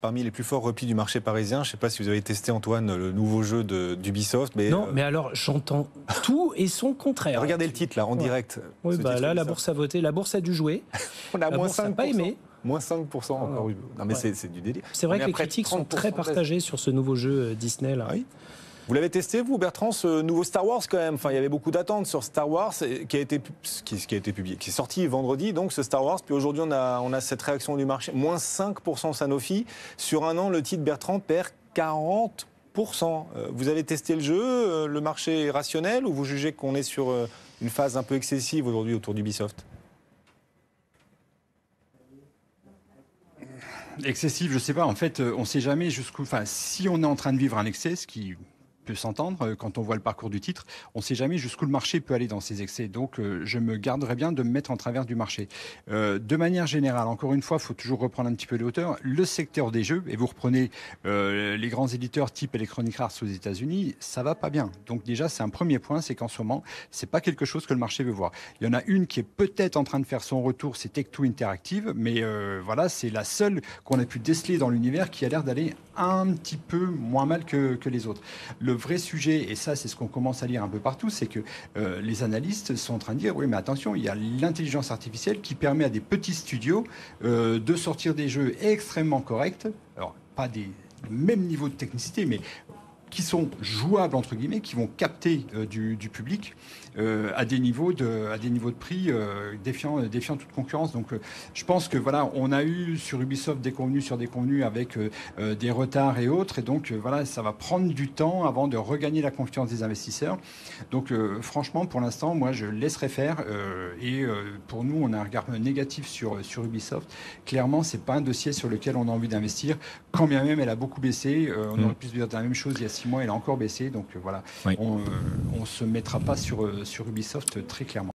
Parmi les plus forts replis du marché parisien, je ne sais pas si vous avez testé, Antoine, le nouveau jeu d'Ubisoft. Mais non, mais alors j'entends tout et son contraire. Regardez le titre là, en direct. Oui, bah là, la bourse a voté, la bourse a dû jouer. On a la moins bourse 5%. n'a pas aimé. Moins 5% encore. Non, mais c'est du délire. C'est vrai que les critiques sont très partagées sur ce nouveau jeu Disney là. Ah oui. Vous l'avez testé, vous, Bertrand, ce nouveau Star Wars quand même. Enfin, il y avait beaucoup d'attentes sur Star Wars qui a été publié, qui est sorti vendredi, donc ce Star Wars. Puis aujourd'hui, on a cette réaction du marché, moins 5% Sanofi. Sur un an, le titre, Bertrand, perd 40%. Vous avez testé le jeu, le marché est rationnel, ou vous jugez qu'on est sur une phase un peu excessive aujourd'hui autour d'Ubisoft ? Excessif, je ne sais pas. En fait, on ne sait jamais jusqu'où. Enfin, si on est en train de vivre un excès, ce qui peut s'entendre quand on voit le parcours du titre, on ne sait jamais jusqu'où le marché peut aller dans ces excès. Donc, je me garderais bien de me mettre en travers du marché. De manière générale, encore une fois, il faut toujours reprendre un petit peu de hauteur. Le secteur des jeux, et vous reprenez les grands éditeurs type Electronic Arts aux États-Unis, ça va pas bien. Donc déjà, c'est un premier point, c'est qu'en ce moment, c'est pas quelque chose que le marché veut voir. Il y en a une qui est peut-être en train de faire son retour, c'est Tech2 Interactive, mais voilà, c'est la seule qu'on a pu déceler dans l'univers qui a l'air d'aller un petit peu moins mal que les autres. Le vrai sujet, et ça c'est ce qu'on commence à lire un peu partout, c'est que les analystes sont en train de dire, oui mais attention, il y a l'intelligence artificielle qui permet à des petits studios de sortir des jeux extrêmement corrects, alors pas du même niveau de technicité, mais qui sont jouables entre guillemets, qui vont capter du public à des niveaux de prix défiant toute concurrence. Donc je pense que voilà, on a eu sur Ubisoft des convenus sur des convenus avec des retards et autres, et donc voilà, ça va prendre du temps avant de regagner la confiance des investisseurs. Donc franchement, pour l'instant, moi je laisserai faire et pour nous, on a un regard négatif sur Ubisoft. Clairement, c'est pas un dossier sur lequel on a envie d'investir, quand bien même elle a beaucoup baissé. On aurait pu se dire la même chose il y a 6 mois, elle a encore baissé. Donc voilà, oui. On se mettra pas sur Ubisoft très clairement.